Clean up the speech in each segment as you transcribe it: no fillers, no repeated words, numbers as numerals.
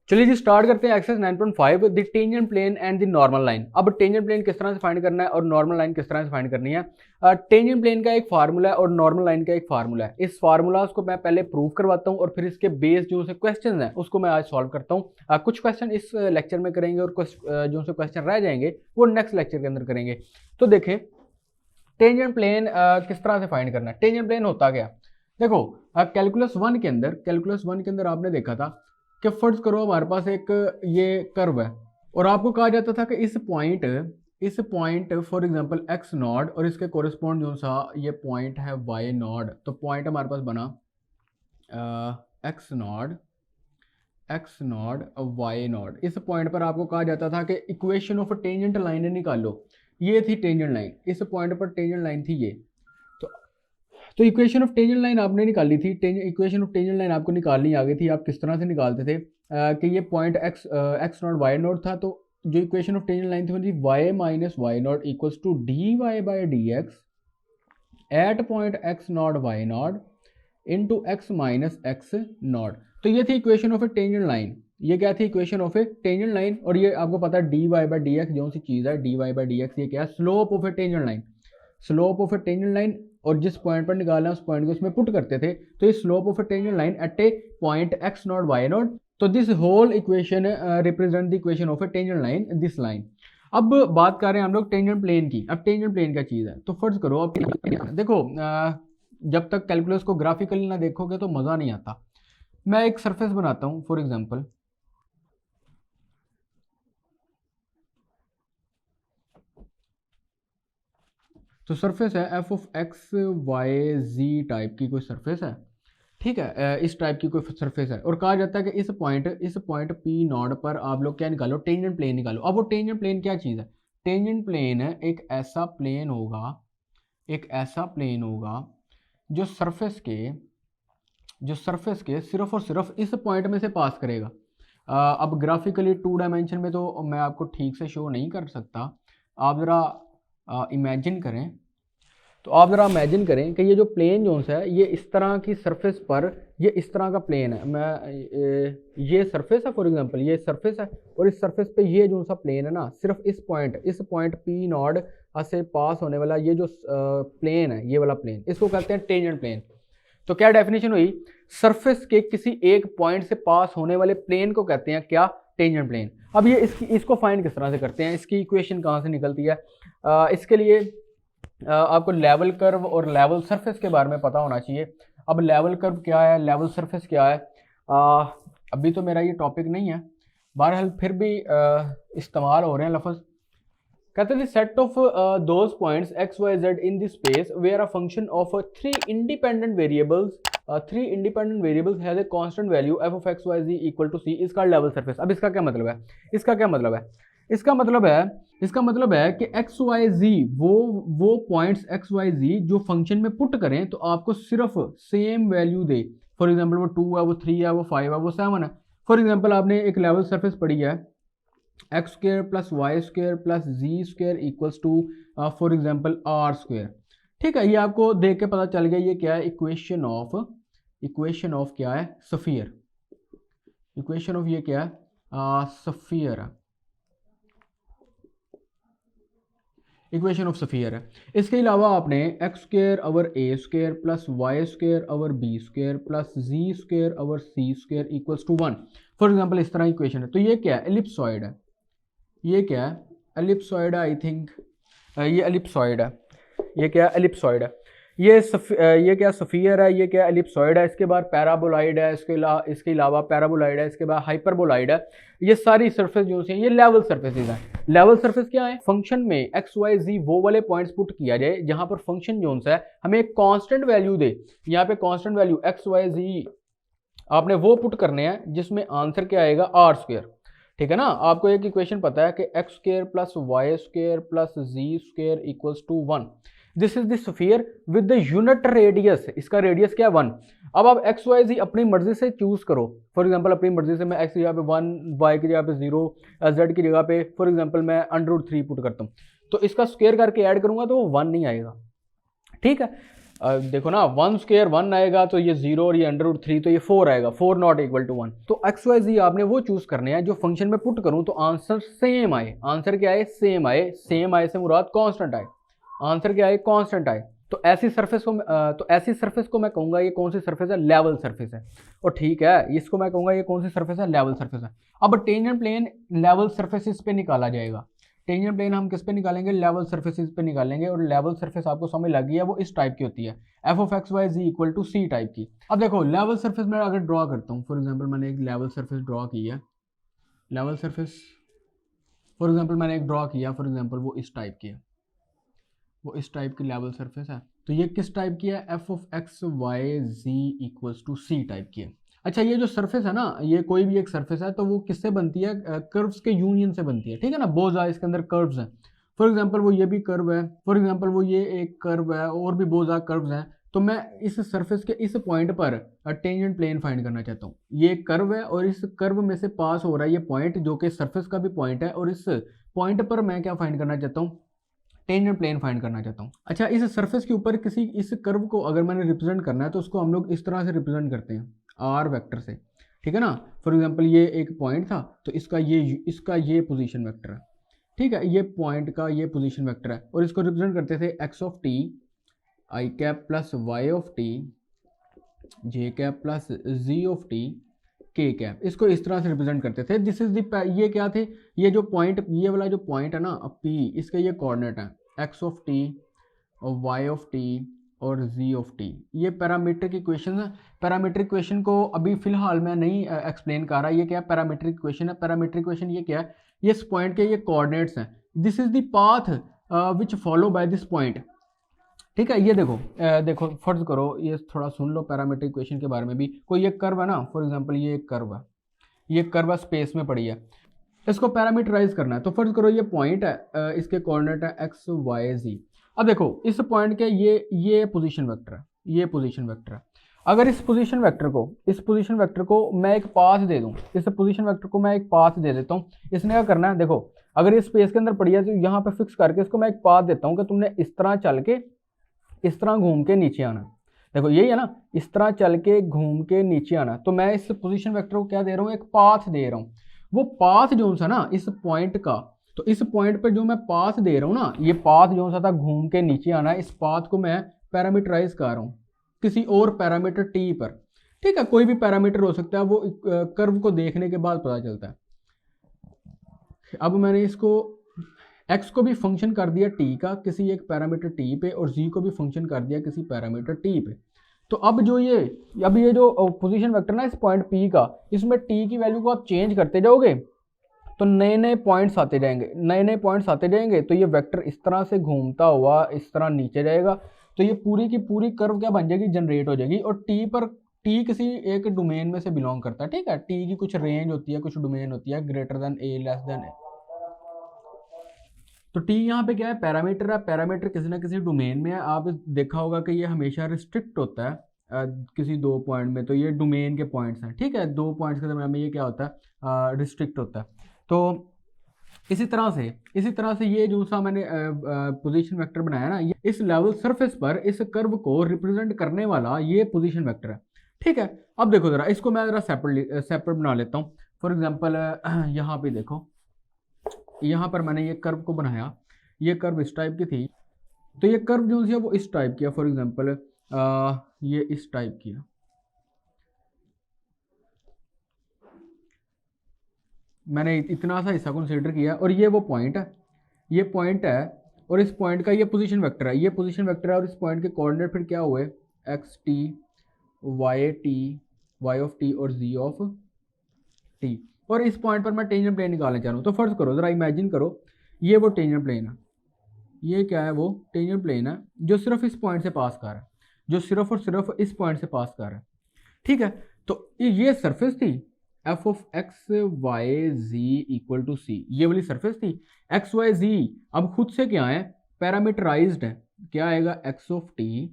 चलिए जी स्टार्ट करते हैं exercise 9.5 the tangent plane and the normal line. अब टेंजेंट प्लेन किस तरह से फाइंड करना है और नॉर्मल लाइन किस तरह से फाइंड करनी है। टेंजेंट प्लेन का एक फार्मूला है और नॉर्मल लाइन का एक फार्मूला है। इस फार्मूलाज को मैं पहले प्रूव करवाता हूं और फिर इसके बेस जो से क्वेश्चन हैं उसको मैं आज सॉल्व करता हूं। कुछ क्वेश्चन इस लेक्चर में करेंगे और कुछ जो से क्वेश्चन रह जाएंगे वो नेक्स्ट लेक्चर के अंदर करेंगे। तो देखें टेंजेंट प्लेन किस तरह से फाइंड करना है। टेंजेंट प्लेन होता क्या, देखो कैलकुलस वन के अंदर आपने देखा था कि फर्ज करो हमारे पास एक ये कर्व है और आपको कहा जाता था कि इस point for example x not और इसके कोरिस्पॉन्ड जो सा ये पॉइंट है वाई नॉट। तो पॉइंट हमारे पास बना एक्स नॉट वाई नॉट। इस पॉइंट पर आपको कहा जाता था कि इक्वेशन ऑफ टेंजेंट लाइन निकालो। ये थी टेंजेंट लाइन, इस पॉइंट पर टेंजेंट लाइन थी ये। तो इक्वेशन ऑफ टेंजेंट लाइन आपने निकाली थी। इक्वेशन ऑफ टेंजेंट लाइन आपको निकालनी आ गई थी। आप किस तरह से निकालते थे कि ये point x naught y naught था। तो जो इक्वेशन ऑफ टेंजेंट लाइन थी वो थी y minus y naught equals to d y by d x at point x naught y naught into x minus x naught. तो ये थी equation of a tangent line. ये क्या थी equation of a tangent line. और ये आपको पता है d y by d x जो सी चीज़ है d y by d x ये क्या है, slope of a tangent line. Slope of a tangent line और जिस पॉइंट पर निकालना उस पॉइंट को इसमें पुट करते थे। तो ये slope of a tangent line at a point x naught y naught. तो this whole equation represent the equation of a tangent line this line. अब बात कर रहे हैं हम लोग टेंजेंट प्लेन की। अब टेंजेंट प्लेन क्या चीज़ है, तो फर्ज करो अब देखो जब तक कैलकुलस को ग्राफिकली ना देखोगे तो मज़ा नहीं आता। मैं एक सरफेस बनाता हूँ फॉर एग्जांपल, तो सरफेस है f of x y z type की कोई सरफेस है, ठीक है। इस टाइप की कोई सरफेस है और कहा जाता है कि इस पॉइंट पी नॉट पर आप लोग क्या निकालो, टेंजेंट प्लेन निकालो। अब वो टेंजेंट प्लेन क्या चीज़ है, टेंजेंट प्लेन है एक ऐसा प्लेन होगा जो सरफेस के सिर्फ और सिर्फ इस पॉइंट में से पास करेगा। अब ग्राफिकली 2 डायमेंशन में तो मैं आपको ठीक से शो नहीं कर सकता। आप ज़रा इमेजिन करें, तो आप ज़रा इमेजिन करें कि ये जो प्लेन जो है ये इस तरह की सरफेस पर ये इस तरह का प्लेन है। ये सरफेस है फॉर एग्जांपल, ये सरफेस है और इस सरफेस पे ये जो सा प्लेन है ना, सिर्फ इस पॉइंट पी नॉट से पास होने वाला ये जो प्लेन है, ये वाला प्लेन, इसको कहते हैं टेंजेंट प्लेन। तो क्या डेफिनेशन हुई, सरफेस के किसी एक पॉइंट से पास होने वाले प्लेन को कहते हैं क्या, टेंजेंट प्लेन। अब ये इसको फाइंड किस तरह से करते हैं, इसकी इक्वेशन कहाँ से निकलती है। इसके लिए आपको लेवल कर्व और लेवल सरफेस के बारे में पता होना चाहिए। अब लेवल कर्व क्या है, लेवल सरफेस क्या है, अभी तो मेरा ये टॉपिक नहीं है, बहरहाल फिर भी इस्तेमाल हो रहे हैं लफ्ज़। कहते हैं set of those points x y z in this space where a function of three independent variables has a constant value f of x y z equal to c is called level surface. अब इसका क्या मतलब है, इसका मतलब है कि x y जी वो पॉइंट्स एक्स वाई जी जो फंक्शन में पुट करें तो आपको सिर्फ same value they. For example वो 2 है, वो 3 है, वो 5 है, वो 7 है। फॉर एग्जांपल आपने एक लेवल सरफेस पढ़ी है x square plus y square plus z square equals to for example r square, ठीक है। ये आपको देख के पता चल गया ये क्या है, इक्वेशन ऑफ क्या है, सफियर। इक्वेशन ऑफ ये क्या है, सफियर है, इक्वेशन ऑफ सफियर है। इसके अलावा आपने x square over a square plus y square over b square plus z square over c square equals to 1 for example इस तरह इक्वेशन है। तो ये क्या है, एलिप्सॉइड है। ये क्या है, एलिप्सॉइड है, आई थिंक ये एलिप्सॉइड है। ये क्या है, एलिप्सॉइड है। ये क्या सफियर है, ये क्या एलिप्सॉइड है। इसके बाद पैराबोलाइड है, इसके अलावा पैराबोलाइड है, इसके बाद हाइपरबोलाइड है। ये सारी सरफेस जो हैं ये लेवल सरफेसेज हैं। लेवल सरफेस क्या है, फंक्शन में एक्स वाई जी वो वाले पॉइंट्स पुट किया जाए जहां पर फंक्शन जो है हमें एक कांस्टेंट वैल्यू दे। यहाँ पे कांस्टेंट वैल्यू एक्स वाई जी आपने वो पुट करने हैं जिसमें आंसर क्या आएगा, आर स्क्वेयर, ठीक है ना। आपको एक इक्वेशन पता है कि x square plus y square plus z square equals to 1। This is the sphere with the unit radius, इसका रेडियस क्या है 1। अब आप एक्स वाई जी अपनी मर्जी से चूज करो। फॉर एग्जांपल अपनी मर्जी से मैं एक्स की जगह पे 1, वाई की जगह पे 0, जेड की जगह पे फॉर एग्जांपल मैं √3 पुट करता हूँ। तो इसका स्क्वायर करके ऐड करूंगा तो वो 1 नहीं आएगा, ठीक है। देखो ना 1 स्क्वायर 1 आएगा तो ये 0 और ये √3 तो ये 4 आएगा, 4 नॉट इक्वल टू 1। तो एक्स वाई जी आपने वो चूज करने हैं जो फंक्शन में पुट करूं तो आंसर सेम आए। आंसर क्या आए? सेम आए। सेम आए से मुराद कांस्टेंट आए। आंसर क्या आए? कांस्टेंट आए। तो ऐसी सरफेस को मैं कहूंगा ये कौन सी सरफेस है? लेवल सरफेस है। और ठीक है, इसको मैं कहूंगा ये कौन सी सरफेस है? लेवल सरफेस है। अब टेंजेंट प्लेन लेवल सरफेसिस पे निकाला जाएगा। टेंजेंट प्लेन हम किस पे निकालेंगे? लेवल सरफेसेस पे निकालेंगे। और लेवल सरफेस आपको समझ लग गई है, वो इस टाइप की होती है, f of x y z equal to c type की। अब देखो लेवल सरफेस में अगर ड्रॉ करता हूँ, फॉर एग्जांपल मैंने एक लेवल सरफेस ड्रॉ की है। लेवल सरफेस फॉर एग्जांपल मैंने एक ड्रॉ किया, फॉर एग्जांपल वो इस टाइप की है, वो इस टाइप की लेवल सरफेस है। तो ये किस टाइप की है? F of x y z equals to c type की है। अच्छा, ये जो सरफेस है ना, ये कोई भी एक सरफेस है तो वो किससे बनती है? कर्व्स के यूनियन से बनती है, ठीक है ना। बहुत ज़्यादा इसके अंदर कर्व्स हैं। फॉर एग्जांपल वो ये भी कर्व है, फॉर एग्जांपल वो ये एक कर्व है, और भी बहुत ज़्यादा कर्व्स हैं। तो मैं इस सरफेस के इस पॉइंट पर टेंजेंट प्लेन फाइंड करना चाहता हूँ। ये एक कर्व है और इस कर्व में से पास हो रहा है ये पॉइंट, जो कि सरफेस का भी पॉइंट है, और इस पॉइंट पर मैं क्या फाइंड करना चाहता हूँ? टेंजेंट प्लेन फाइंड करना चाहता हूँ। अच्छा, इस सरफेस के ऊपर किसी इस कर्व को अगर मैंने रिप्रेजेंट करना है तो उसको हम लोग इस तरह से रिप्रेजेंट करते हैं, आर वेक्टर से, ठीक है ना। फॉर एग्जांपल ये एक पॉइंट था तो इसका ये पोजीशन वेक्टर है, ठीक है। ये पॉइंट का ये पोजीशन वेक्टर है, और इसको रिप्रेजेंट करते थे x of t i cap plus y of t j cap plus z of t k cap. इसको इस तरह से रिप्रेजेंट करते थे। दिस इज द, ये क्या थे? ये जो पॉइंट, ये वाला जो पॉइंट है ना पी, इसके ये कोऑर्डिनेट है एक्स ऑफ टी और वाई ऑफ टी और जी ऑफ टी। ये पैरामीट्रिक इक्वेशन है। पैरामीट्रिक इक्वेशन को अभी फिलहाल मैं नहीं एक्सप्लेन कर रहा। ये क्या पैरामीट्रिक इक्वेशन है? पैरामीट्रिक इक्वेशन ये क्या है? ये इस पॉइंट के ये कोऑर्डिनेट्स हैं। This is the path which follow by this point, ठीक है। ये देखो फर्ज करो, ये थोड़ा सुन लो पैरामीट्रिक इक्वेशन के बारे में भी। कोई एक कर्व है ना, फॉर एग्जांपल ये एक कर्व है, ये कर्व है स्पेस में पड़ी है, इसको पैरामीटराइज करना है। तो फर्ज करो ये पॉइंट है, इसके कोऑर्डिनेट है एक्स वाई जी। अब देखो इस पॉइंट के ये पोजीशन वेक्टर है, ये पोजीशन वेक्टर है। अगर इस पोजीशन वेक्टर को मैं एक पाथ दे दूं, इस पोजीशन वेक्टर को मैं एक पाथ दे देता हूँ। इसने क्या करना है? देखो अगर ये स्पेस के अंदर पड़ी है तो यहाँ पे फिक्स करके इसको मैं एक पाथ देता हूँ कि तुमने इस तरह चल के इस तरह घूम के नीचे आना। देखो यही है ना, इस तरह चल के घूम के नीचे आना। तो मैं इस पोजीशन वेक्टर को क्या दे रहा हूँ? एक पाथ दे रहा हूँ। वो पाथ जो सा ना इस पॉइंट का, तो इस पॉइंट पर जो मैं पाथ दे रहा हूँ ना, ये पाथ जो सा था घूम के नीचे आना है, इस पाथ को मैं पैरामीटराइज कर रहा हूँ किसी और पैरामीटर टी पर, ठीक है। कोई भी पैरामीटर हो सकता है, वो कर्व को देखने के बाद पता चलता है। अब मैंने इसको x को भी फंक्शन कर दिया t का किसी एक पैरामीटर t पे, और z को भी फंक्शन कर दिया किसी पैरामीटर t पे। तो अब ये जो पोजीशन वेक्टर ना इस पॉइंट p का, इसमें t की वैल्यू को आप चेंज करते जाओगे तो नए नए पॉइंट्स आते जाएंगे, तो ये वेक्टर इस तरह से घूमता हुआ इस तरह नीचे जाएगा। तो ये पूरी की पूरी कर्व क्या बन जाएगी? जनरेट हो जाएगी। और t किसी एक डोमेन में से बिलोंग करता है, ठीक है। t की कुछ रेंज होती है, कुछ डोमेन होती है, greater than a less than a। तो t यहाँ पे क्या है? पैरामीटर है। पैरामीटर किसी ना किसी डोमेन में है। आप देखा होगा कि ये हमेशा रिस्ट्रिक्ट होता है किसी दो पॉइंट में, तो ये डोमेन के पॉइंट्स हैं, ठीक है। दो पॉइंट्स के दरम्यान में ये क्या होता है? रिस्ट्रिक्ट होता है। तो इसी तरह से ये जो सा मैंने पोजीशन वेक्टर बनाया ना, ये इस लेवल सरफेस पर इस कर्व को रिप्रेजेंट करने वाला ये पोजीशन वेक्टर है, ठीक है। अब देखो जरा, इसको मैं जरा सेपरेट बना लेता हूँ। फॉर एग्जांपल यहाँ पे देखो, यहाँ पर मैंने ये कर्व को बनाया, ये कर्व इस टाइप की थी, तो ये कर्व जो है वो इस टाइप की है। फॉर एग्जांपल ये इस टाइप की है। मैंने इतना सा हिस्सा कंसीडर किया, और ये वो पॉइंट है, और इस पॉइंट का ये पोजीशन वेक्टर है, और इस पॉइंट के कोऑर्डिनेट फिर क्या हुए? X t y of t और जी ऑफ टी। और इस पॉइंट पर मैं टेंजेंट प्लेन निकालना चाह रहा हूँ। तो फर्ज करो, जरा इमेजिन करो, ये वो टेंजेंट प्लेन है, ये क्या है? वो टेंजेंट प्लेन है जो सिर्फ इस पॉइंट से पास कर रहा है, जो सिर्फ और सिर्फ इस पॉइंट से पास कर रहा है, ठीक है। तो ये सरफेस थी f of x y z equal to c, ये वाली सरफेस थी। एक्स वाई जी अब खुद से क्या है? पैरामीटराइज्ड है। क्या आएगा? X of t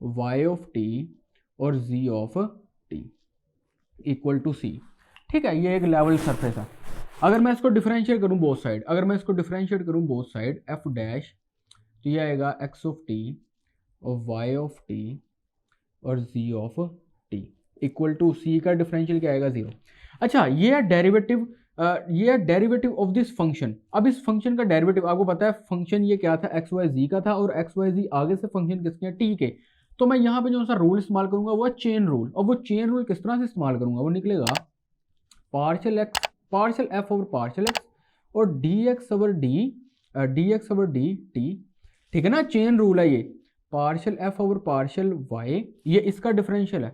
y of t और z of t equal to c, ठीक है। ये एक लेवल सरफेस है। अगर मैं इसको डिफरेंशिएट करूं बोथ साइड, एफ डैश, तो ये आएगा एक्स ऑफ टी और y ऑफ t और z of t equal to c का डिफरेंशियल क्या आएगा 0। अच्छा ये है डेरिवेटिव, ये है डेरिवेटिव ऑफ दिस फंक्शन। अब इस फंक्शन का डेरिवेटिव आपको पता है, फंक्शन ये क्या था, एक्स वाई जी का था, और एक्स वाई जी आगे से फंक्शन किसके हैं, टी के। तो मैं यहाँ पे जो सा रूल इस्तेमाल करूंगा वो है चेन रूल। और वो चेन रूल किस तरह से इस्तेमाल करूंगा, वो निकलेगा partial x partial f over partial x और d x over d t. ठीक है ना, चेन रूल है ये। Partial f over partial y, ये इसका डिफरेंशियल है,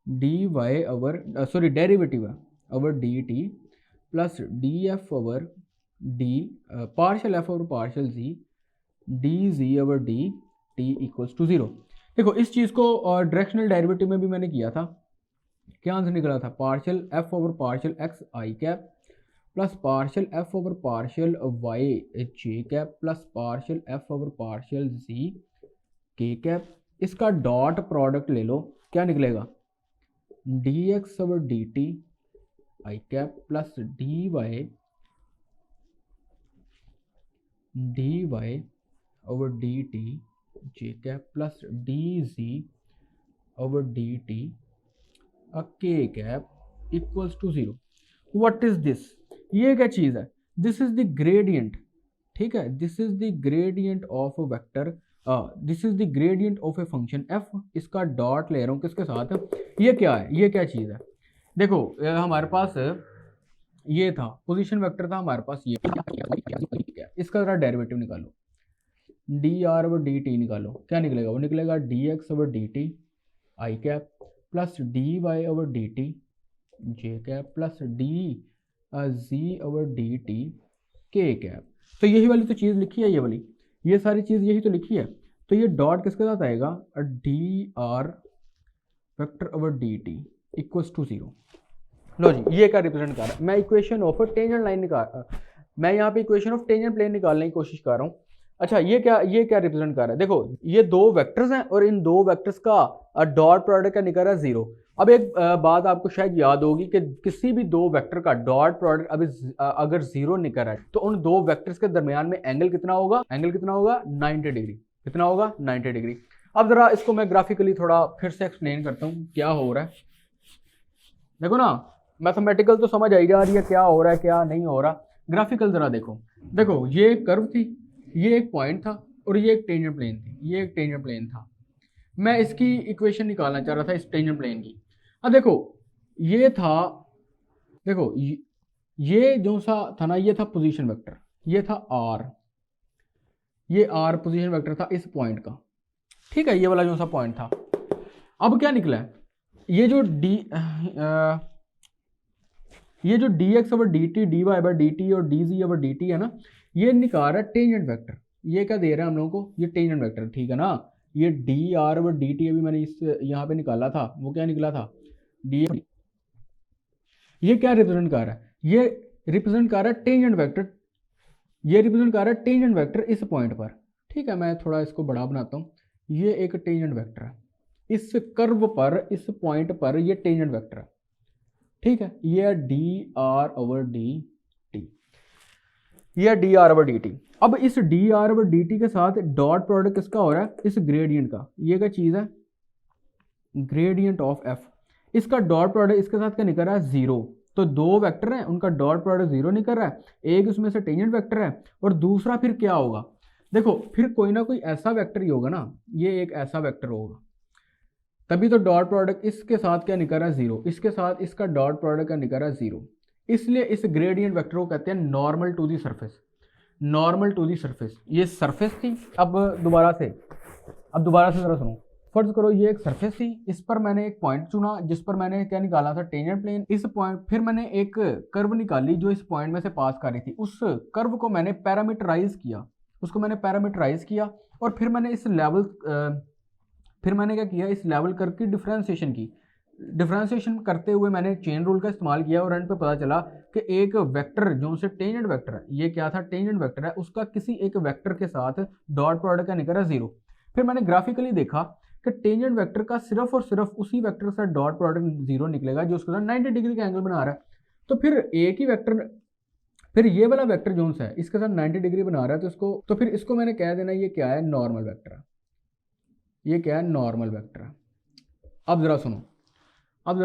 d y over sorry derivative है over d t plus d f over d partial f over partial z d z over d t equals to 0। देखो इस चीज़ को directional derivative में भी मैंने किया था, क्या आंसर निकला था, partial f over partial x i cap plus partial f over partial y j cap plus partial f over partial z k cap. इसका डॉट प्रोडक्ट ले लो, क्या निकलेगा, d x over d t i cap plus d y over d t j cap plus d z over d t k cap equals to 0। What is this, ये क्या चीज़ है, this is the gradient. ठीक है, this is the gradient of a vector, this is the gradient of a function F. इसका dot ले रहा हूँ किसके साथ, ये क्या है, ये क्या चीज़ है। देखो हमारे पास ये था पोजीशन वेक्टर था हमारे पास, ये इसका जरा डेरिवेटिव निकालो, d r over d t निकालो, क्या निकलेगा, वो निकलेगा d x over d t i cap plus d y over d t j cap plus d z over d t k cap. तो यही वाली तो चीज़ लिखी है, ये वाली, ये सारी चीज़ यही तो लिखी है। तो ये डॉट किसके साथ आएगा, d r vector over d t equals to 0। लो जी, ये क्या रिप्रेजेंट कर रहा है, मैं इक्वेशन ऑफ टेंजेंट लाइन निकाल, मैं यहाँ पे इक्वेशन ऑफ टेंजेंट प्लेन निकालने की कोशिश कर रहा हूँ। अच्छा ये क्या रिप्रेजेंट कर रहा है, देखो ये दो वेक्टर्स हैं और इन दो वेक्टर्स का डॉट प्रोडक्ट का निकल रहा है 0। अब एक बात आपको शायद याद होगी कि किसी भी दो वेक्टर का डॉट प्रोडक्ट अभी अगर 0 निकल रहा है तो उन दो वेक्टर्स के दरमियान में एंगल कितना होगा, 90 डिग्री। कितना होगा, 90 डिग्री। अब जरा इसको मैं ग्राफिकली थोड़ा फिर से एक्सप्लेन करता हूँ क्या हो रहा है। देखो ना, मैथमेटिकल तो समझ आई जा रही है क्या हो रहा है क्या नहीं हो रहा, ग्राफिकल जरा देखो। देखो ये एक कर्व थी, ये एक पॉइंट था और ये एक टेंजेंट प्लेन थी, ये एक टेंजेंट प्लेन था। मैं इसकी इक्वेशन निकालना चाह रहा था इस टेंजेंट प्लेन की। अब देखो ये था, देखो ये जो सा था ना, ये था पोजीशन वेक्टर, ये था आर, ये आर पोजीशन वेक्टर था इस पॉइंट का। ठीक है, ये वाला जो सा पॉइंट था। अब क्या निकला है, ये जो d x over d t d y over d t और d z over d t है ना, ये निकाल रहा है टेंजेंट वेक्टर। ये क्या दे रहा है हम लोगों को, ये टेंजेंट वेक्टर। ठीक है ना, ये d r over d T अभी मैंने इस यहाँ पे निकाला था, वो क्या निकला था, डी। ये क्या रिप्रेजेंट कर रहा है, ये रिप्रेजेंट कर रहा है टेंजेंट वेक्टर, ये रिप्रेजेंट कर रहा है टेंजेंट वेक्टर इस पॉइंट पर। ठीक है, मैं थोड़ा इसको बड़ा बनाता हूँ, ये एक टेंजेंट वेक्टर है इस कर्व पर, इस पॉइंट पर ये टेंजेंट वेक्टर है। ठीक है, ये d r over d t, ये d r over d t. अब इस d r over d t के साथ डॉट प्रोडक्ट किसका हो रहा है, इस ग्रेडियंट का। ये क्या चीज़ है, ग्रेडियंट ऑफ एफ। इसका डॉट प्रोडक्ट इसके साथ क्या निकल रहा है, 0। तो दो वेक्टर हैं, उनका डॉट प्रोडक्ट 0 निकल रहा है, एक उसमें से टेंजेंट वेक्टर है और दूसरा फिर क्या होगा, देखो फिर कोई ना कोई ऐसा वेक्टर ही होगा ना, ये एक ऐसा वेक्टर होगा, तभी तो डॉट प्रोडक्ट इसके साथ क्या निकल रहा है, 0। इसके साथ इसका डॉट प्रोडक्ट क्या निकल रहा है, 0। इसलिए इस ग्रेडियंट वेक्टर को कहते हैं normal to the surface, normal to the surface. ये सरफेस थी। अब दोबारा से जरा सुनो। फर्ज करो ये एक सरफेस थी, इस पर मैंने एक पॉइंट चुना जिस पर मैंने क्या निकाला था, टेंजेंट प्लेन। इस पॉइंट फिर मैंने एक कर्व निकाली जो इस पॉइंट में से पास कर रही थी, उस कर्व को मैंने पैरामीटराइज किया, और फिर मैंने इस लेवल फिर मैंने क्या किया, इस लेवल कर्व की डिफरेंशिएशन की। डिफरेंशिएशन करते हुए मैंने चेन रूल का इस्तेमाल किया और एंड पे पता चला कि एक वेक्टर जो से टेंजेंट वेक्टर है, ये क्या था, टेंजेंट वेक्टर है, उसका किसी एक वेक्टर के साथ डॉट प्रोडक्ट का निकल रहा है 0। फिर मैंने ग्राफिकली देखा कि टेंजेंट वेक्टर का सिर्फ और सिर्फ उसी वेक्टर के साथ डॉट प्रोडक्ट 0 निकलेगा जो उसके साथ 90 डिग्री का एंगल बना रहा है। तो फिर एक ही वेक्टर, फिर ये वाला वेक्टर जो है इसके साथ 90 डिग्री बना रहा है, तो फिर इसको मैंने कह देना ये क्या है, नॉर्मल वेक्टर है। ये क्या है, नॉर्मल वेक्टर है। अब ज़रा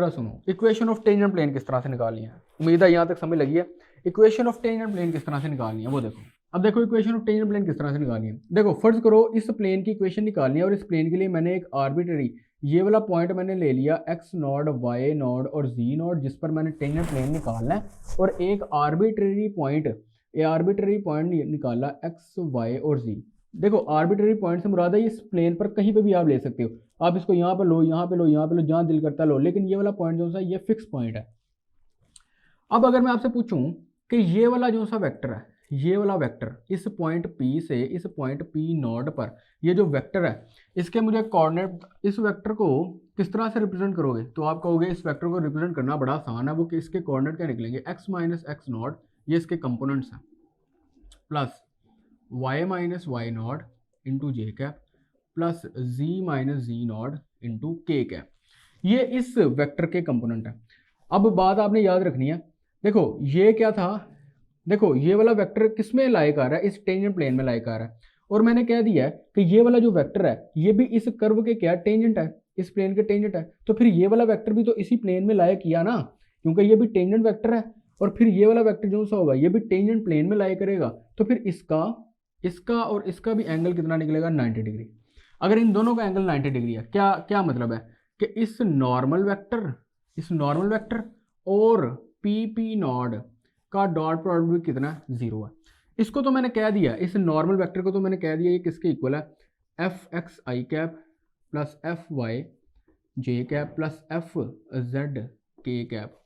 सुनो, इक्वेशन ऑफ टेंजेंट प्लेन किस तरह से निकालनी है। उम्मीद है यहाँ तक समझ लगी है। इक्वेशन ऑफ टेंजेंट प्लेन किस तरह से निकालनी है वो देखो। अब देखो इक्वेशन ऑफ टेंजेंट प्लेन किस तरह से निकालनी है। देखो फर्ज करो इस प्लेन की इक्वेशन निकालनी है और इस प्लेन के लिए मैंने एक आर्बिट्ररी ये वाला पॉइंट मैंने ले लिया x नॉट y नॉट और z नॉट जिस पर मैंने टेंजेंट प्लेन निकालना है, और एक आर्बिट्ररी पॉइंट निकाला x y और z। देखो आर्बिट्ररी पॉइंट से मुराद है इस प्लेन पर कहीं पे भी आप ले सकते हो, आप इसको यहाँ पे लो, यहाँ पे लो, यहाँ पे लो, जहाँ दिल करता लो, लेकिन ये वाला पॉइंट जो सा ये फिक्स पॉइंट है। अब अगर मैं आपसे पूछूं कि ये वाला जो सा वेक्टर है, ये वाला वेक्टर इस पॉइंट P से इस पॉइंट P नॉट पर ये जो वेक्टर है इसके मुझे कोऑर्डिनेट, इस वेक्टर को किस तरह से रिप्रेजेंट करोगे, तो आप कहोगे इस वेक्टर को रिप्रेजेंट करना बड़ा आसान है। वो कि इसके कोऑर्डिनेट क्या निकलेंगे, x माइनस एक्स नॉट, ये इसके कंपोनेंट्स हैं, plus y minus y naught into j cap plus z minus जी नॉट इंटू के कैप, ये इस वेक्टर के कंपोनेंट है। अब बात आपने याद रखनी है, देखो ये क्या था, देखो ये वाला वेक्टर किस में लायक आ रहा है, इस टेंजेंट प्लेन में लायक आ रहा है, और मैंने कह दिया है कि ये वाला जो वेक्टर है ये भी इस कर्व के क्या टेंजेंट है, इस प्लेन के टेंजेंट है, तो फिर ये वाला वेक्टर भी तो इसी प्लेन में लायक किया ना, क्योंकि ये भी टेंजेंट वेक्टर है, और फिर ये वाला वेक्टर जो सा होगा ये भी टेंजेंट प्लेन में लायक करेगा, तो फिर इसका और इसका भी एंगल कितना निकलेगा, 90 डिग्री। अगर इन दोनों का एंगल 90 डिग्री है, क्या क्या मतलब है कि इस नॉर्मल वेक्टर और पी नॉट का डॉट प्रोडक्ट भी कितना, 0 है। इसको तो मैंने कह दिया, इस नॉर्मल वेक्टर को तो मैंने कह दिया ये किसके इक्वल है, F x i cap plus f y j cap plus f Z के कैप।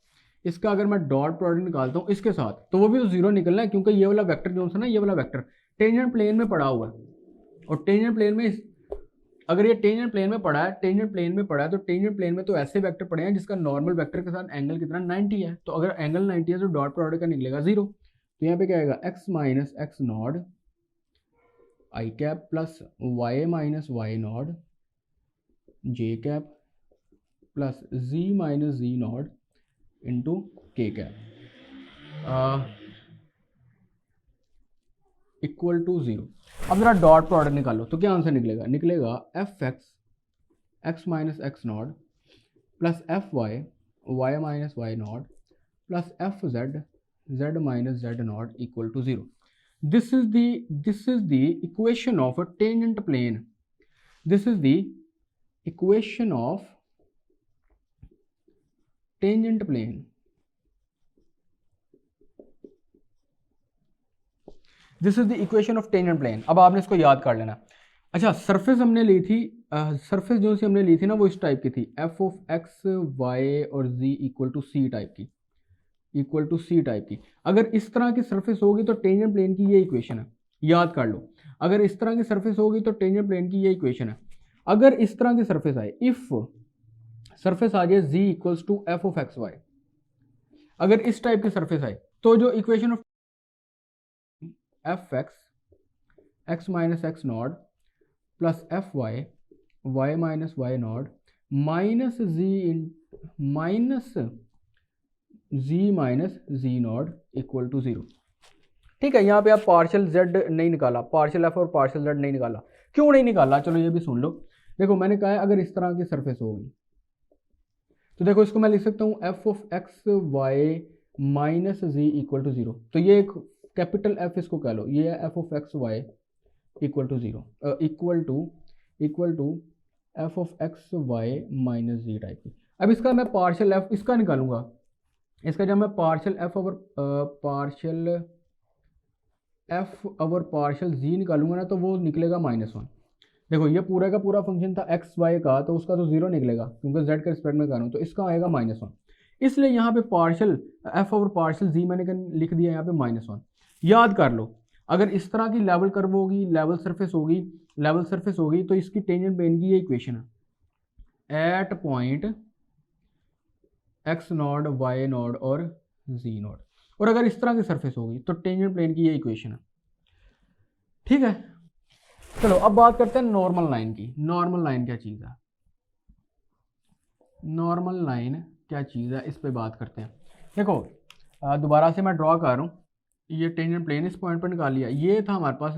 इसका अगर मैं डॉट प्रोडक्ट निकालता हूँ इसके साथ तो वो भी तो 0 निकलना है, क्योंकि ये वाला वेक्टर जो है ना, ये वाला वेक्टर टेंजेंट प्लेन में पड़ा हुआ है, और टेंजेंट प्लेन में अगर ये टेंजेंट प्लेन में पड़ा है, तो टेंजेंट प्लेन में तो ऐसे वेक्टर पड़े हैं जिसका नॉर्मल वेक्टर के साथ एंगल कितना, 90 है। तो अगर एंगल 90 है तो डॉट प्रोडक्ट का निकलेगा 0। तो यहाँ पे क्या आएगा, x minus x naught i cap plus y minus y naught j cap plus z minus ji naught into k cap equal to 0। अब जरा डॉट प्रोडक्ट निकालो तो क्या आंसर निकलेगा f x minus x naught plus f y minus y naught plus f z minus z naught equal to 0। This is the equation of a tangent plane. This is the equation of tangent plane. This is the equation of tangent plane. अब आपने इसको याद कर लेना। अच्छा, surface हमने ली थी, surface जो सी हमने ली थी ना वो इस टाइप की थी, एफ ऑफ एक्स वाई और जी इक्वल टू सी टाइप की, अगर इस तरह की सरफेस होगी तो टेंजेंट प्लेन की ये इक्वेशन है, याद कर लो। अगर इस तरह की सरफेस होगी तो टेंजेंट प्लेन की ये इक्वेशन है। अगर इस तरह की सरफेस आए, इफ सरफेस आ जाए z equals to f of x y, अगर इस टाइप की सरफेस आए तो जो equation of f x minus x naught plus f y minus y naught minus z minus ji naught equal to 0। ठीक है, यहाँ पे आप पार्शियल जेड नहीं निकाला, पार्शियल एफ और पार्शियल जेड नहीं निकाला। क्यों नहीं निकाला, चलो ये भी सुन लो। देखो मैंने कहा है अगर इस तरह की सरफेस होगी तो देखो इसको मैं लिख सकता हूँ f of x y minus z equal to 0। तो ये एक कैपिटल एफ इसको कह लो, ये है f of x y equal to 0 equal to f of x y minus z type की। अब इसका मैं पार्शियल एफ इसका निकालूंगा, इसका जब मैं पार्शियल एफ ओवर पार्शियल जी निकालूंगा ना तो वो निकलेगा -1। देखो ये पूरा का पूरा फंक्शन था एक्स वाई का, तो उसका तो 0 निकलेगा क्योंकि जेड के रिस्पेक्ट में कर रहा हूँ, तो इसका आएगा -1। इसलिए यहाँ पे पार्शियल एफ ओवर पार्शियल जी मैंने लिख दिया यहाँ पे -1। याद कर लो, अगर इस तरह की लेवल कर्व होगी, लेवल सरफेस होगी तो इसकी टेंजेंट प्लेन की ये इक्वेशन है at point x naught y naught और जी नॉट। और अगर इस तरह की सरफेस होगी तो टेंजेंट प्लेन की ये इक्वेशन है। ठीक है, चलो अब बात करते हैं नॉर्मल लाइन की। नॉर्मल लाइन क्या चीज़ है, नॉर्मल लाइन क्या चीज़ है, इस पे बात करते हैं। देखो दोबारा से मैं ड्रॉ कर रहा हूँ, ये टेंजेंट प्लेन इस पॉइंट पर निकाल लिया, ये था हमारे पास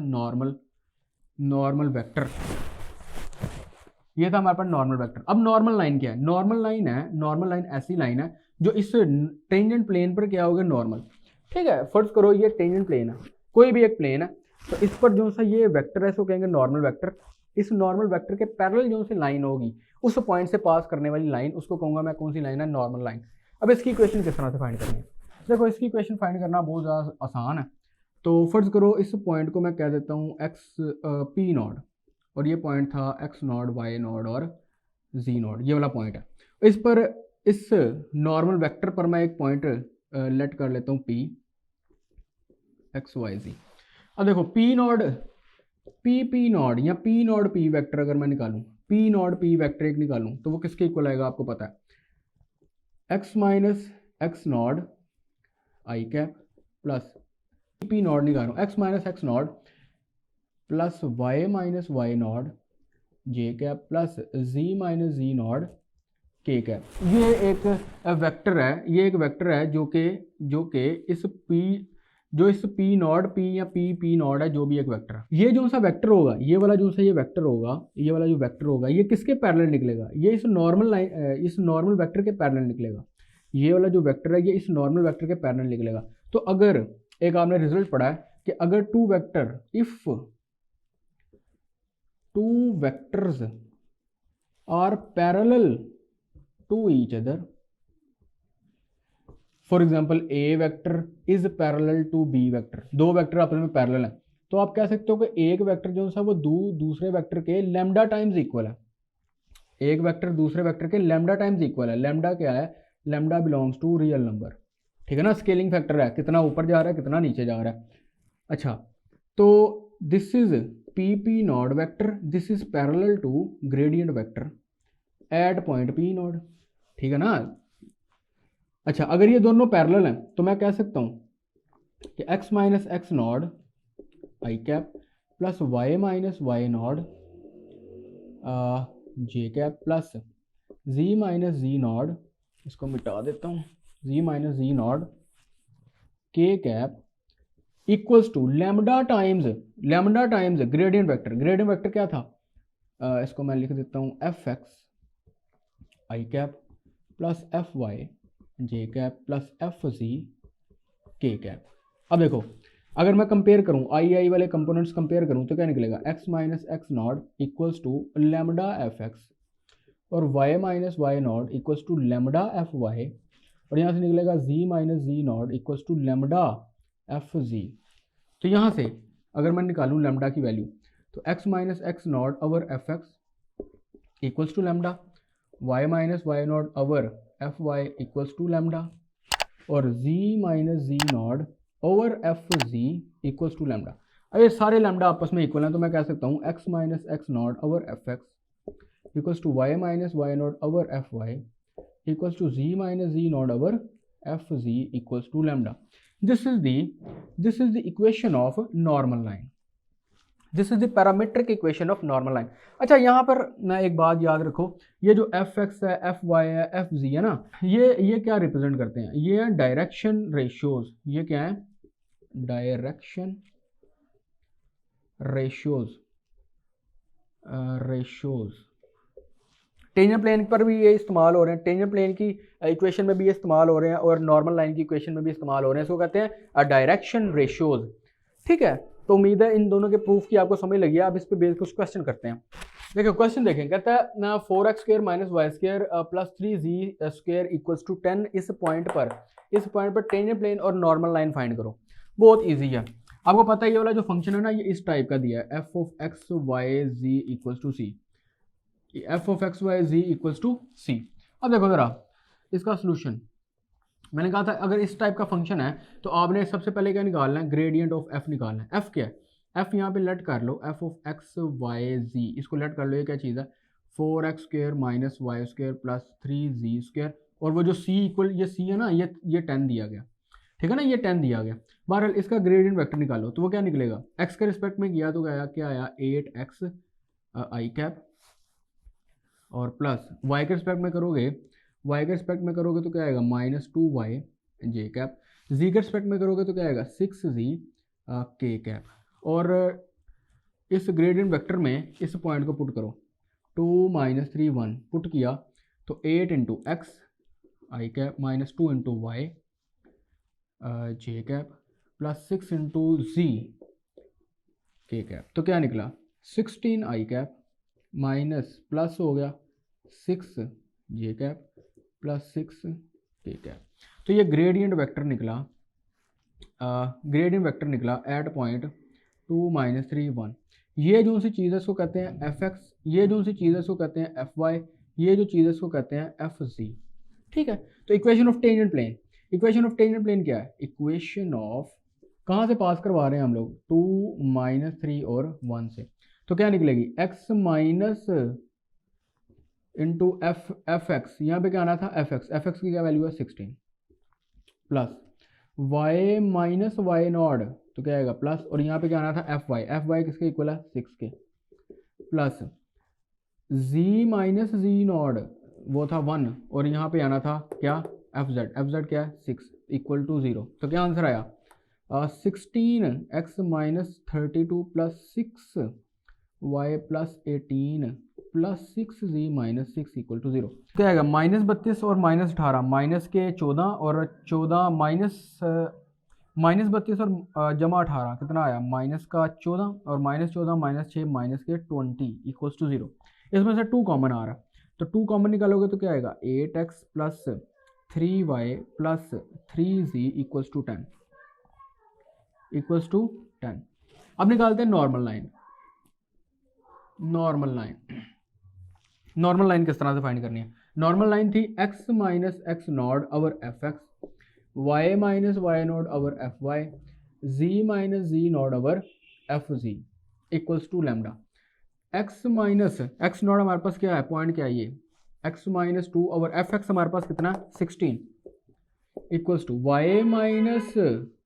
नॉर्मल वेक्टर, ये था हमारे पास नॉर्मल वेक्टर। अब नॉर्मल लाइन क्या है? नॉर्मल लाइन है, नॉर्मल लाइन ऐसी लाइन है जो इस टेंजेंट प्लेन पर क्या होगा? नॉर्मल। ठीक है, फर्ज करो ये टेंजेंट प्लेन है, कोई भी एक प्लेन है, तो इस पर जो सा ये वेक्टर है इसको कहेंगे नॉर्मल वेक्टर। इस नॉर्मल वेक्टर के पैरेलल जो सी लाइन होगी, उस पॉइंट से पास करने वाली लाइन, उसको कहूंगा मैं कौन सी लाइन है? Normal line. अब इसकी इक्वेशन किस तरह से फाइंड करनी है? देखो इसकी इक्वेशन फाइंड करना बहुत ज़्यादा आसान है। तो फर्ज करो इस पॉइंट को मैं कह देता हूँ एक्स पी नॉट, और ये पॉइंट था एक्स नॉट, वाई नॉट और जी नॉट, ये वाला पॉइंट है। इस पर इस नॉर्मल वेक्टर पर मैं एक पॉइंट लेट कर लेता हूँ पी एक्स वाई जी। अब देखो पी नॉट पी नॉट या पी नॉट पी वेक्टर अगर मैं निकालूं, पी नॉट पी वेक्टर एक निकालूं, तो वो किसके इक्वल आएगा आपको पता है? X minus x naught i cap plus p naught निकालूं, x minus x naught plus y minus y naught j cap plus z minus जी नॉट के कैप। ये एक वेक्टर है, ये एक वेक्टर है जो कि इस पी, जो इस पी नॉट पी या पी नॉट है, जो भी एक वेक्टर है, ये जो सा वेक्टर होगा, ये वाला जो सा ये वेक्टर होगा, ये वाला जो वेक्टर होगा, ये किसके पैरेलल निकलेगा? ये इस नॉर्मल लाइन, इस नॉर्मल वेक्टर के पैरेलल निकलेगा। ये वाला जो वेक्टर है ये इस नॉर्मल वेक्टर के पैरेलल निकलेगा। तो अगर एक आपने रिजल्ट पढ़ा है कि अगर two vector, if two vectors are parallel to each other, for example a vector is parallel to b vector, दो वेक्टर आपस में पैरेलल है, तो आप कह सकते हो कि एक वेक्टर जो है वो दूसरे वेक्टर के लैम्डा टाइम्स इक्वल है। एक वेक्टर दूसरे वेक्टर के लैम्डा टाइम्स इक्वल है। लैम्डा क्या है? Lambda belongs to real number, ठीक है ना, स्केलिंग फैक्टर है, कितना ऊपर जा रहा है कितना नीचे जा रहा है। अच्छा, तो this is p naught vector, this is parallel to gradient vector at point p naught, ठीक है ना। अच्छा, अगर ये दोनों पैरेलल हैं तो मैं कह सकता हूं कि x minus x naught i cap plus y minus y naught j cap plus z minus ji naught, इसको मिटा देता हूँ, z minus ji naught k cap equals to lambda times gradient vector. Gradient vector क्या था? इसको मैं लिख देता हूँ f x i cap plus f y j cap plus f z k cap. अब देखो अगर मैं कंपेयर करूं, आई वाले कंपोनेंट्स कंपेयर करूं तो क्या निकलेगा? x minus x naught equals to lambda f x और y minus y naught equals to lambda f y, और यहाँ से निकलेगा z minus ji naught equals to lambda f z. तो यहाँ से अगर मैं निकालूं लैम्डा की वैल्यू, तो x minus x naught over f x equals to lambda, y minus y naught over f y equals to lambda, और z minus ji naught over f z equals to lambda. अब ये सारे lambda आपस में equal हैं, तो मैं कह सकता हूँ x minus x naught over f x equals to y minus y naught over f y equals to z minus ji naught over f z equals to lambda. This is the equation of normal line, this is the parametric equation of normal line. अच्छा, यहाँ पर ना एक बात याद रखो, ये जो एफ एक्स है, एफ वाई है, एफ जी है ना, ये क्या रिप्रेजेंट करते हैं? ये है डायरेक्शन रेशियोज। ये क्या है? डायरेक्शन रेशियोज टेंजेंट प्लेन पर भी ये इस्तेमाल हो रहे हैं, टेंजेंट प्लेन की इक्वेशन में भी ये इस्तेमाल हो रहे हैं, और नॉर्मल लाइन की इक्वेशन में भी इस्तेमाल हो रहे हैं। इसको कहते हैं डायरेक्शन रेशियोज, ठीक है। तो उम्मीद है इन दोनों के प्रूफ की आपको समझ लगी है। अब इस पे बेस कुछ क्वेश्चन करते हैं। देखो क्वेश्चन देखें, कहता है ना 4x² minus y square plus 3z² equals to 10 इस पॉइंट पर टेंजेंट प्लेन और नॉर्मल लाइन फाइंड करो। बहुत ईजी है, आपको पता है ये वाला जो फंक्शन है ना, ये इस टाइप का दिया है, f of x y z equals to c, f of x y z equals to c. अब देखो जरा इसका सोल्यूशन, मैंने कहा था अगर इस टाइप का फंक्शन है तो आपने सबसे पहले क्या निकालना है? ग्रेडियंट ऑफ एफ निकालना है। एफ क्या है? एफ यहाँ पे लेट कर लो, एफ ऑफ एक्स वाई जी, इसको लेट कर लो, ये क्या चीज़ है? 4x² minus y square plus 3z², और वो जो सी इक्वल, ये सी है ना, ये 10 दिया गया, ठीक है ना, ये 10 दिया गया। बहरहाल इसका ग्रेडियंट वेक्टर निकालो, तो वो क्या निकलेगा? एक्स के रिस्पेक्ट में किया तो क्या आया? 8x आई कैप, और प्लस वाई के रिस्पेक्ट में करोगे, तो क्या आएगा? -2y जे कैप, जी के रिस्पेक्ट में करोगे तो क्या आएगा? 6z के कैप। और इस ग्रेडियंट वेक्टर में इस पॉइंट को पुट करो, 2 माइनस 3 1 पुट किया तो 8 into x i cap minus 2 into Y j cap plus 6 into ji k cap. तो क्या निकला 16 आई कैप माइनस प्लस हो गया 6 जे कैप प्लस 6 के कैप। तो ये ग्रेडियंट वेक्टर निकला एट पॉइंट 2 माइनस 3 1। ये जो सी चीज़ है इसको कहते हैं एफ एक्स, ये जो सी चीज़ है इसको कहते हैं एफ वाई, ये जो चीज़ है इसको कहते हैं एफ जी। ठीक है, तो equation of tangent plane, equation of tangent plane क्या है, इक्वेशन ऑफ कहाँ से पास करवा रहे हैं हम लोग 2 माइनस 3 और 1 से। तो क्या निकलेगी x minus into F x, यहाँ पे क्या आना था एफ एक्स की क्या वैल्यू है 16 plus y minus y naught, तो क्या आएगा प्लस, और यहाँ पे क्या आना था एफ वाई किसके इक्वल है 6 के, प्लस z माइनस जी नॉट वो था 1 और यहाँ पे आना था क्या एफ जेड क्या है 6 इक्वल टू 0। तो क्या आंसर आया 16x minus 32 plus 6 y plus 18 plus 6z minus 6 equal to 0। क्या आएगा माइनस 32 और माइनस 18, माइनस के 14 और 14 माइनस 32 और जमा 18 कितना आया माइनस का 14 और माइनस 14 माइनस 6 माइनस के 20 इक्वल्स टू 0। इसमें से 2 कॉमन आ रहा है, तो 2 कॉमन निकालोगे तो क्या आएगा 8x plus 3y plus 3z equals to 10 equals to 10। अब निकालते हैं नॉर्मल लाइन। नॉर्मल लाइन किस तरह से फाइंड करनी है, नॉर्मल लाइन थी x minus x naught over f x, y minus y naught over f y, z minus ji naught over f z equals to lambda. x minus x naught हमारे पास क्या है, point क्या है ये, x minus 2 over f x हमारे पास कितना 16 equals to y minus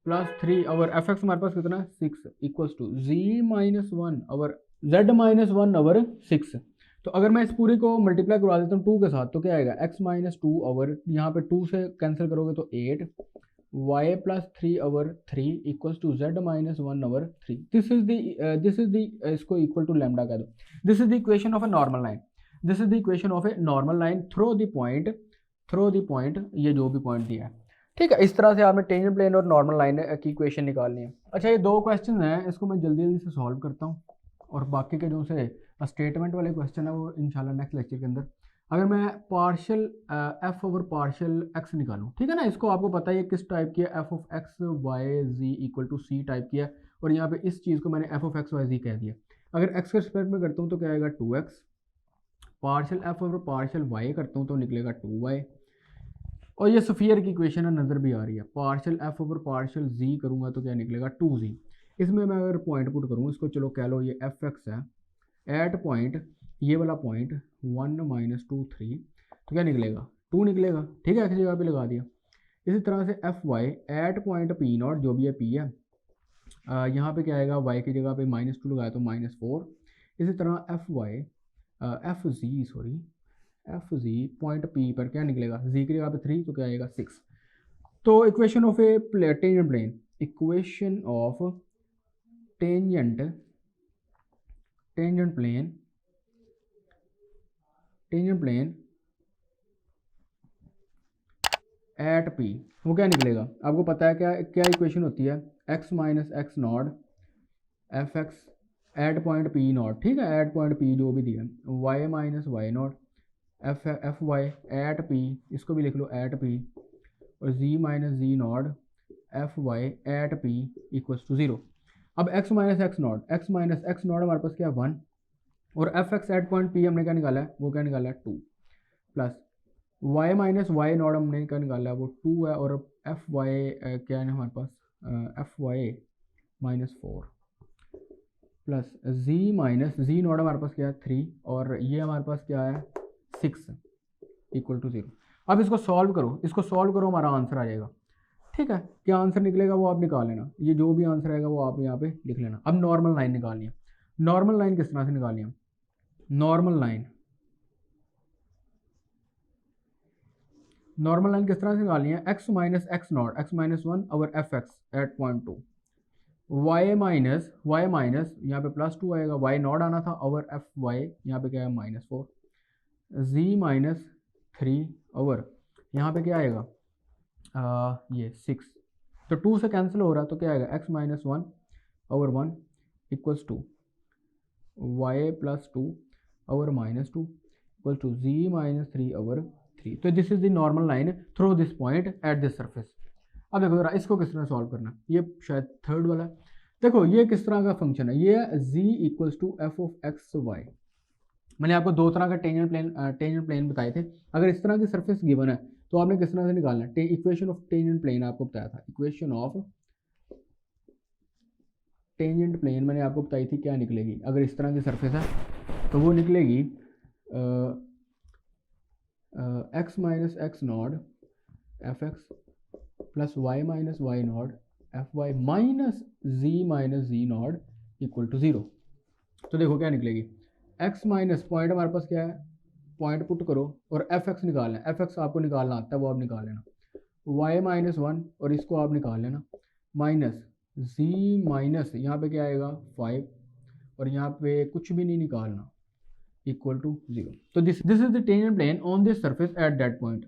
plus 3 over f x हमारे पास कितना 6 equals to ji minus 1 our Z minus 1 अवर 6। तो अगर मैं इस पूरी को मल्टीप्लाई करवा देता हूँ 2 के साथ तो क्या आएगा x माइनस 2 अवर, यहाँ पे 2 से कैंसिल करोगे तो 8 y plus 3 over 3 equals to z minus 1 over 3। This is the इसको इक्वल टू लैम्डा कह दो। This is the equation of a normal line, this is the equation of a normal line through the point ये जो भी point दिया है। ठीक है, इस तरह से आपने टेंजेंट प्लेन और नॉर्मल लाइन की इक्वेशन निकालनी है। अच्छा, ये 2 क्वेश्चन हैं, इसको मैं जल्दी से सॉल्व करता हूँ और बाकी के जो से स्टेटमेंट वाले क्वेश्चन है वो इंशाल्लाह नेक्स्ट लेक्चर के अंदर। अगर मैं partial f over partial x निकालूं, ठीक है ना, इसको आपको पता है किस टाइप की है, f of x y z equal to c type की है, और यहाँ पे इस चीज़ को मैंने f of x y z कह दिया। अगर एक्स के रिस्पेक्ट में करता हूँ तो क्या आएगा 2x, partial f over partial y करता हूँ तो निकलेगा 2y, और ये सफ़ियर की इक्वेशन है नज़र भी आ रही है, पार्शियल एफ ओवर पार्शियल जी करूँगा तो क्या निकलेगा 2z। इसमें मैं अगर पॉइंट पुट करूँ, इसको चलो कह लो ये एफ एक्स है एट पॉइंट, ये वाला पॉइंट 1 माइनस 2 3, तो क्या निकलेगा 2 निकलेगा। ठीक है, एक जगह पे लगा दिया। इसी तरह से f y at point p naught, जो भी है पी है, यहाँ पे क्या आएगा वाई की जगह पे माइनस 2 लगाया तो माइनस 4। इसी तरह f y f z point p पर क्या निकलेगा, जी की जगह पे 3 तो क्या आएगा 6। तो equation of a tangent plane, equation of tangent plane at p, वो क्या निकलेगा, आपको पता है क्या क्या इक्वेशन होती है, x minus x naught f x at point p naught, ठीक है, एट पॉइंट पी जो भी दिया, y minus y naught f y at p, इसको भी लिख लो एट पी, और z minus ji naught f y at p equals to 0। अब x माइनस एक्स नॉट हमारे पास क्या है 1, और f x at point p हमने क्या निकाला है, वो क्या निकाला है 2, plus y minus y naught हमने क्या निकाला है वो 2 है, और एफ वाई क्या है हमारे पास f y minus 4, plus z minus जी नॉट हमारे पास क्या है 3, और ये हमारे पास क्या है 6 इक्वल टू 0। अब इसको सॉल्व करो, हमारा आंसर आ जाएगा। ठीक है, क्या आंसर निकलेगा वो आप निकाल लेना, ये जो भी आंसर आएगा वो आप यहाँ पे लिख लेना। अब नॉर्मल लाइन निकालनी है, नॉर्मल लाइन किस तरह से निकालनी है, नॉर्मल लाइन किस तरह से निकालनी है, x minus x naught x minus 1 over f x at point 2, y minus यहाँ पे +2 आएगा, वाई नॉट आना था, ओवर एफ वाई यहाँ पे क्या है -4, जी -3 ओवर यहाँ पे क्या आएगा ये 6, तो 2 से कैंसिल हो रहा है तो क्या आएगा x-1 over 1 equals to y +2 over -2 equal to z-3 over 3। तो this is the normal line through this point at this surface. अब देखो जरा इसको किस तरह सॉल्व करना है, ये शायद थर्ड वाला है। देखो ये किस तरह का फंक्शन है, ये z equals to f of x y. मैंने आपको दो तरह का टेंजेंट प्लेन बताए थे। अगर इस तरह की सरफेस गिवन है तो आपने किस तरह से निकालना है, इक्वेशन ऑफ टेंजेंट प्लेन आपको बताया था। इक्वेशन ऑफ टेंजेंट प्लेन मैंने आपको बताई थी क्या निकलेगी, अगर इस तरह की सरफेस है तो वो निकलेगी x minus x naught f x plus y minus y naught f y minus ji naught equal to 0। तो देखो क्या निकलेगी, x माइनस पॉइंट हमारे पास क्या है, पॉइंट पुट करो और एफ एक्स निकालना है, एफ एक्स आपको निकालना आता है वो आप निकाल लेना, y-1 और इसको आप निकाल लेना, माइनस z माइनस यहाँ पे क्या आएगा 5 और यहाँ पे कुछ भी नहीं निकालना, इक्वल टू 0। तो this is the tangent plane on this surface at that point.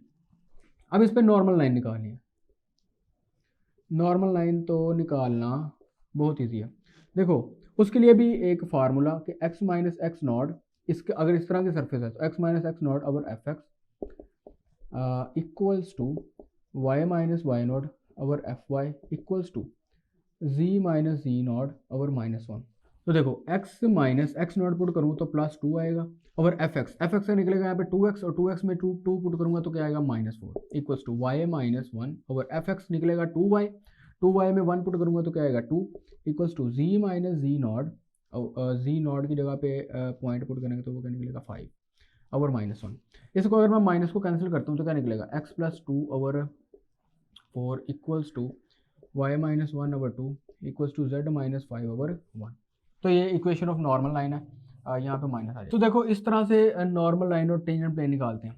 अब इस पर नॉर्मल लाइन निकालनी है। नॉर्मल लाइन तो निकालना बहुत ईजी है। देखो उसके लिए भी एक फार्मूला कि x माइनस एक्स नॉट, इसके अगर इस तरह की सरफेस है तो x minus x naught over f x equals to y minus y naught over f y equals to ji minus ji naught over -1। तो देखो x minus x naught put करूँ तो +2 आएगा ओवर एफ एक्स से निकलेगा यहाँ पे 2x और 2x में 2 पुट करूँगा तो क्या आएगा -4 equals to y -1 over f x निकलेगा 2y में 1 पुट करूँगा तो क्या आएगा 2 equals to ji minus ji naught, g naught की जगह पे पॉइंट पुट करेंगे तो वो क्या निकलेगा 5 ओवर -1। इसको अगर मैं माइनस को कैंसिल करता हूँ तो क्या निकलेगा x + 2 ओवर 4 equals to y - 1 over 2 equals to z - 5 over 1। तो ये इक्वेशन ऑफ नॉर्मल लाइन है, यहाँ पे माइनस आ जाए। तो देखो इस तरह से नॉर्मल लाइन और टेंजेंट प्लेन निकालते हैं।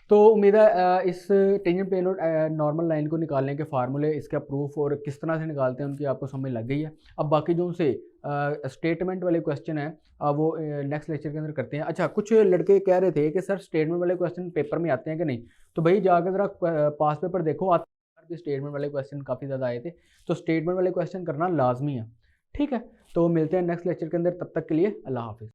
तो उम्मीद है इस टेंजेंट प्लेन और नॉर्मल लाइन को निकालने के फार्मूले, इसका प्रूफ और किस तरह से निकालते हैं उनकी आपको समझ लग गई है। अब बाकी जो उनसे स्टेटमेंट वाले क्वेश्चन हैं वो नेक्स्ट लेक्चर के अंदर करते हैं। अच्छा, कुछ लड़के कह रहे थे कि सर स्टेटमेंट वाले क्वेश्चन पेपर में आते हैं कि नहीं, तो भाई जाकर ज़रा पास पेपर देखो, आते स्टेटमेंट वाले क्वेश्चन काफ़ी ज़्यादा आए थे, तो स्टेटमेंट वाले क्वेश्चन करना लाजमी है। ठीक है, तो मिलते हैं नेक्स्ट लेक्चर के अंदर, तब तक के लिए अल्लाह हाफिज़।